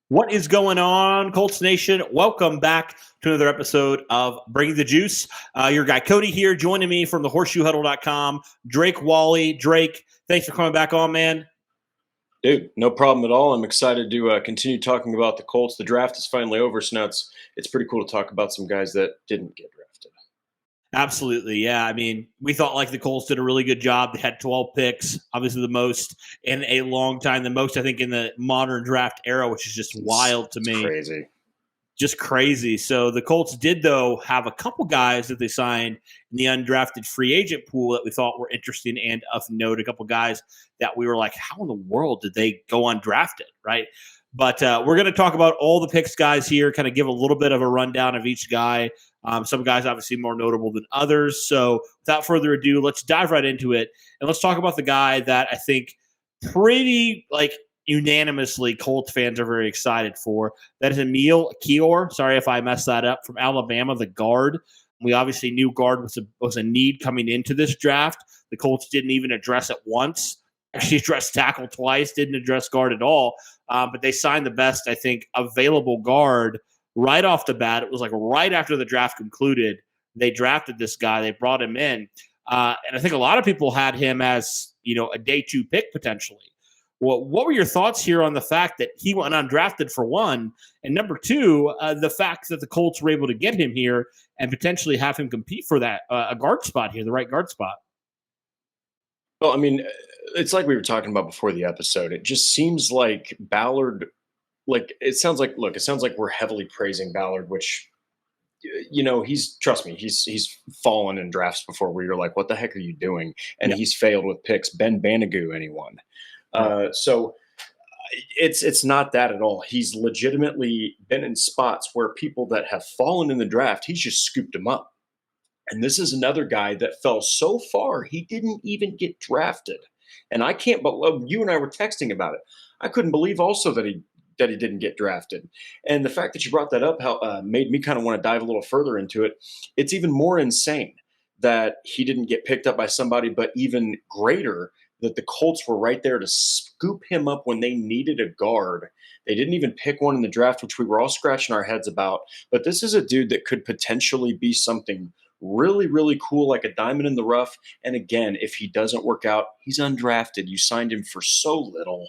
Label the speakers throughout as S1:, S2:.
S1: What is going on, Colts Nation? Welcome back to another episode of Bring the Juice. Your guy Cody here, joining me from the horseshoehuddle.com. Drake Wally. Drake, thanks for coming back on, man.
S2: Dude, no problem at all. I'm excited to continue talking about the Colts. The draft is finally over, so now it's pretty cool to talk about some guys that didn't get drafted.
S1: Absolutely, yeah. I mean, we thought like the Colts did a really good job. They had 12 picks, obviously the most in a long time, the most I think in the modern draft era, which is just wild to me.
S2: Crazy.
S1: Just crazy. So the Colts did, though, have a couple guys that they signed in the undrafted free agent pool that we thought were interesting and of note. A couple guys that we were like, how in the world did they go undrafted, right? But we're going to talk about all the picks, guys, here, kind of give a little bit of a rundown of each guy. Some guys obviously more notable than others. So without further ado, let's dive right into it. And let's talk about the guy that I think pretty unanimously Colts fans are very excited for. That is Emil Ekiyor. Sorry if I messed that up, from Alabama, the guard. We obviously knew guard was a need coming into this draft. The Colts didn't even address it once. Actually addressed tackle twice, didn't address guard at all. But they signed the best, I think, available guard right off the bat. It was like right after the draft concluded. They drafted this guy. They brought him in. And I think a lot of people had him as, a day 2 pick potentially. Well, what were your thoughts here on the fact that he went undrafted, for one, and number two, the fact that the Colts were able to get him here and potentially have him compete for that a guard spot here, the right guard spot?
S2: Well, I mean, it's like we were talking about before the episode. It just seems like Ballard, it sounds like we're heavily praising Ballard, which, trust me, he's fallen in drafts before where you're like, what the heck are you doing? And he's failed with picks. Ben Banigou, anyone? So it's not that at all. He's legitimately been in spots where people that have fallen in the draft, he's just scooped them up. And this is another guy that fell so far, he didn't even get drafted. And I can't, but you and I were texting about it. I couldn't believe also that he didn't get drafted. And the fact that you brought that up made me kind of want to dive a little further into it. It's even more insane that he didn't get picked up by somebody, but even greater that the Colts were right there to scoop him up when they needed a guard. They didn't even pick one in the draft, which we were all scratching our heads about. But this is a dude that could potentially be something really, really cool, like a diamond in the rough. And again, if he doesn't work out, he's undrafted. You signed him for so little.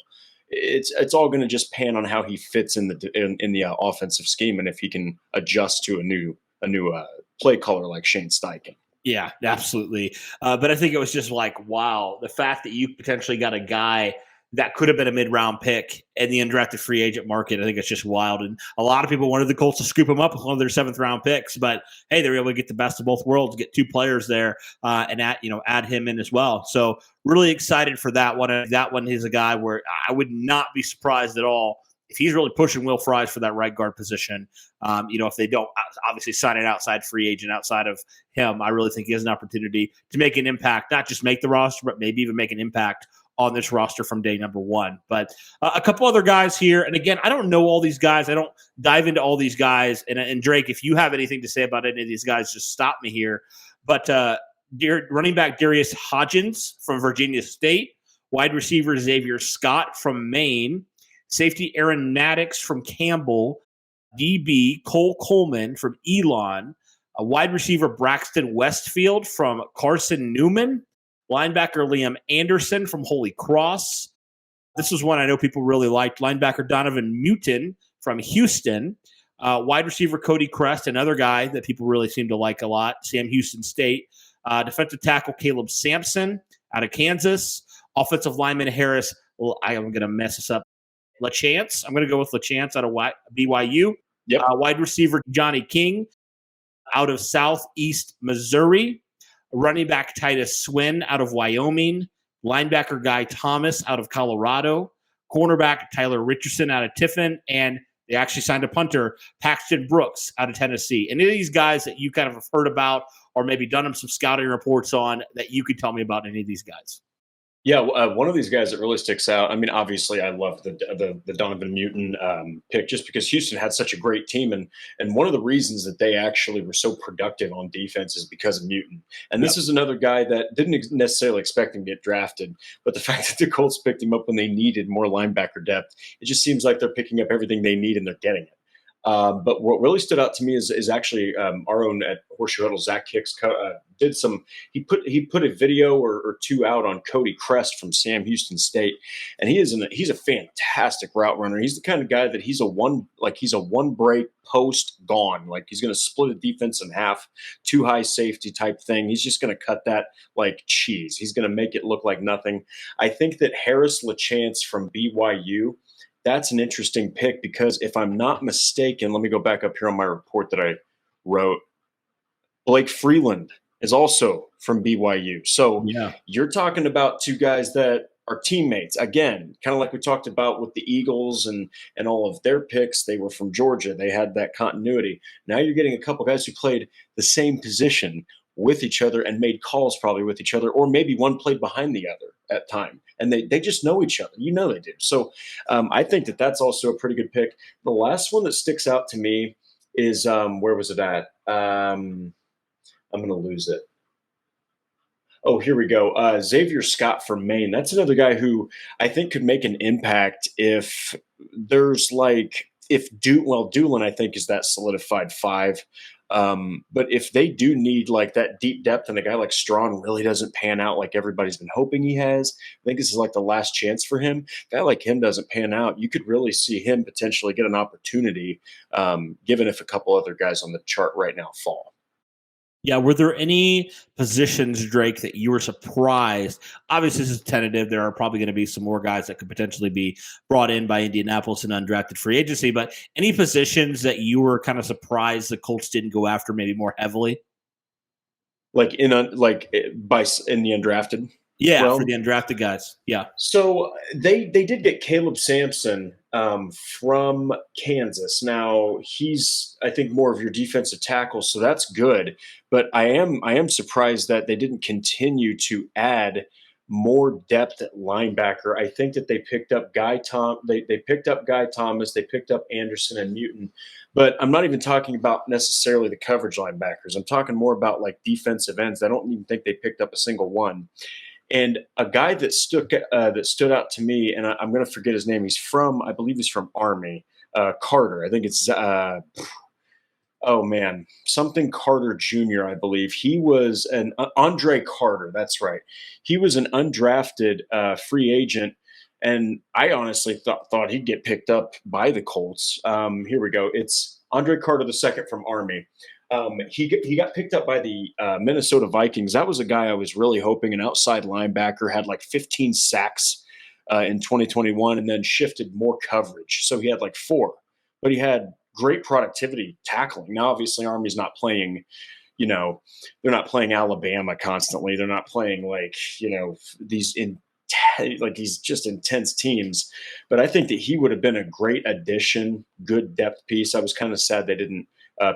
S2: It's all going to just pan on how he fits in the offensive scheme and if he can adjust to a new play caller like Shane Steichen.
S1: Yeah, absolutely. But I think it was just like, wow, the fact that you potentially got a guy that could have been a mid-round pick in the undrafted free agent market, I think it's just wild. And a lot of people wanted the Colts to scoop him up with one of their 7th-round picks. But, hey, they were able to get the best of both worlds, get 2 players there and add him in as well. So really excited for that one. That one is a guy where I would not be surprised at all if he's really pushing Will Fries for that right guard position. If they don't obviously sign an outside free agent outside of him, I really think he has an opportunity to make an impact, not just make the roster, but maybe even make an impact on this roster from day number 1. But a couple other guys here. And again, I don't know all these guys. I don't dive into all these guys. And Drake, if you have anything to say about any of these guys, just stop me here. But running back Darius Hodgins from Virginia State, wide receiver Xavier Scott from Maine, safety Aaron Maddox from Campbell, DB Cole Coleman from Elon, a wide receiver Braxton Westfield from Carson Newman, linebacker Liam Anderson from Holy Cross. This is one I know people really liked. Linebacker Donovan Mutin from Houston, wide receiver Cody Crest, another guy that people really seem to like a lot, Sam Houston State, defensive tackle Caleb Sampson out of Kansas, offensive lineman Harris, I'm going to mess this up, LaChance. I'm going to go with LaChance out of BYU.
S2: Yep.
S1: Wide receiver Johnny King out of Southeast Missouri. Running back Titus Swin out of Wyoming. Linebacker Guy Thomas out of Colorado. Cornerback Tyler Richardson out of Tiffin. And they actually signed a punter, Paxton Brooks out of Tennessee. Any of these guys that you kind of have heard about or maybe done some scouting reports on that you could tell me about any of these guys?
S2: Yeah, one of these guys that really sticks out. I mean, obviously, I love the Donovan Newton pick just because Houston had such a great team, and one of the reasons that they actually were so productive on defense is because of Newton. And this
S1: Yep.
S2: is another guy that didn't necessarily expect him to get drafted, but the fact that the Colts picked him up when they needed more linebacker depth, it just seems like they're picking up everything they need and they're getting it. But what really stood out to me is actually our own at Horseshoe Huddle, Zach Hicks, did some. He put a video or two out on Cody Crest from Sam Houston State, and he's a fantastic route runner. He's the kind of guy that he's a one break post gone. Like he's going to split a defense in half, two high safety type thing. He's just going to cut that like cheese. He's going to make it look like nothing. I think that Harris LaChance from BYU, that's an interesting pick because if I'm not mistaken, let me go back up here on my report that I wrote. Blake Freeland is also from BYU. So
S1: Yeah.
S2: you're talking about two guys that are teammates. Again, kind of like we talked about with the Eagles and all of their picks. They were from Georgia. They had that continuity. Now you're getting a couple guys who played the same position with each other and made calls probably with each other, or maybe one played behind the other at time. And they just know each other. You know they do. So I think that that's also a pretty good pick. The last one that sticks out to me is where was it at? I'm going to lose it. Oh, here we go. Xavier Scott from Maine. That's another guy who I think could make an impact if there's like if Doolin I think is that solidified five. But if they do need like that deep depth and a guy like Strong really doesn't pan out like everybody's been hoping he has, I think this is like the last chance for him. A guy like him doesn't pan out, you could really see him potentially get an opportunity, given if a couple other guys on the chart right now fall.
S1: Yeah, were there any positions, Drake, that you were surprised? Obviously, this is tentative. There are probably going to be some more guys that could potentially be brought in by Indianapolis in undrafted free agency, but any positions that you were kind of surprised the Colts didn't go after maybe more heavily?
S2: Like in the undrafted
S1: Yeah, for
S2: realm.
S1: the undrafted guys. Yeah.
S2: So they did get Caleb Sampson from Kansas. Now he's I think more of your defensive tackle, so that's good. But I am surprised that they didn't continue to add more depth at linebacker. I think that they picked up they picked up Guy Thomas, they picked up Anderson and Newton. But I'm not even talking about necessarily the coverage linebackers. I'm talking more about like defensive ends. I don't even think they picked up a single one. And a guy that stood out to me, and I'm going to forget his name. I believe he's from Army. Carter. I think it's oh man, something Carter Jr. I believe he was an Andre Carter. That's right. He was an undrafted free agent, and I honestly thought he'd get picked up by the Colts. Here we go. It's Andre Carter the second from Army. He got picked up by the Minnesota Vikings. That was a guy I was really hoping an outside linebacker, had like 15 sacks in 2021 and then shifted more coverage. So he had like four, but he had great productivity tackling. Now, obviously, Army's not playing, they're not playing Alabama constantly. They're not playing like, these just intense teams. But I think that he would have been a great addition, good depth piece. I was kind of sad they didn't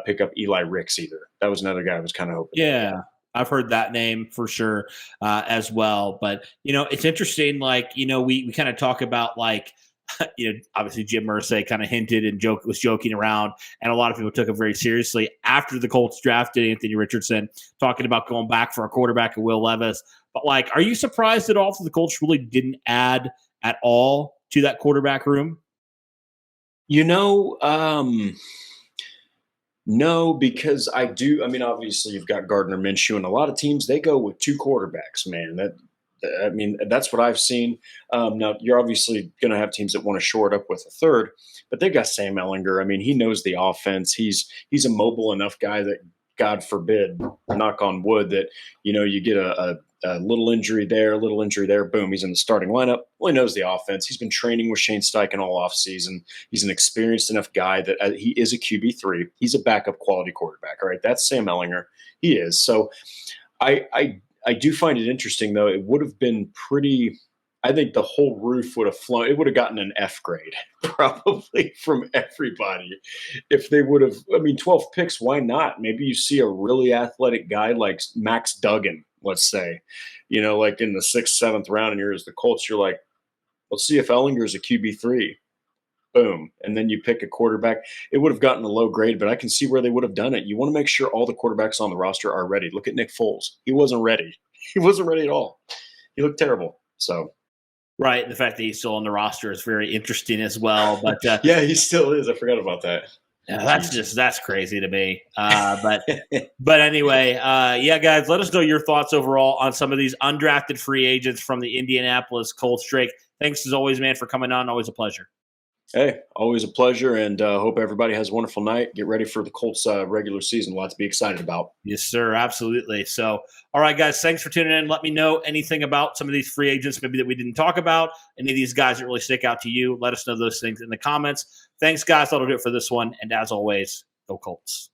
S2: pick up Eli Ricks either. That was another guy I was kind of hoping.
S1: Yeah. I've heard that name for sure as well. But, it's interesting. Like, we kind of talk about like, obviously Jim Irsay kind of hinted and was joking around, and a lot of people took it very seriously after the Colts drafted Anthony Richardson, talking about going back for a quarterback and Will Levis. But like, are you surprised at all that the Colts really didn't add at all to that quarterback room?
S2: You know, no, because I do. I mean, obviously, you've got Gardner Minshew, and a lot of teams they go with two quarterbacks. Man, I mean, that's what I've seen. Now, you're obviously going to have teams that want to shore it up with a third, but they've got Sam Ellinger. I mean, he knows the offense. He's a mobile enough guy that, God forbid, knock on wood, that you get a little injury there, a little injury there, boom, he's in the starting lineup. Well, he knows the offense. He's been training with Shane Steichen all offseason. He's an experienced enough guy that he is a QB3. He's a backup quality quarterback. All right, that's Sam Ellinger. He is. So I do find it interesting, though. It would have been pretty. I think the whole roof would have flown. It would have gotten an F grade probably from everybody if they would have. I mean, 12 picks. Why not? Maybe you see a really athletic guy like Max Duggan. let's say, like in the 6th, 7th round, and you're as the Colts, you're like, let's see if Ellinger's a QB3. Boom. And then you pick a quarterback. It would have gotten a low grade, but I can see where they would have done it. You want to make sure all the quarterbacks on the roster are ready. Look at Nick Foles. He wasn't ready. He wasn't ready at all. He looked terrible. So,
S1: right. The fact that he's still on the roster is very interesting as well. But
S2: yeah, he still is. I forgot about that.
S1: That's crazy to me. But anyway, yeah, guys, let us know your thoughts overall on some of these undrafted free agents from the Indianapolis Colts. Drake, thanks as always, man, for coming on. Always a pleasure.
S2: Hey, always a pleasure, and hope everybody has a wonderful night. Get ready for the Colts regular season. Lots to be excited about.
S1: Yes, sir. Absolutely. So, all right, guys, thanks for tuning in. Let me know anything about some of these free agents maybe that we didn't talk about, any of these guys that really stick out to you. Let us know those things in the comments. Thanks, guys. That'll do it for this one. And as always, go Colts.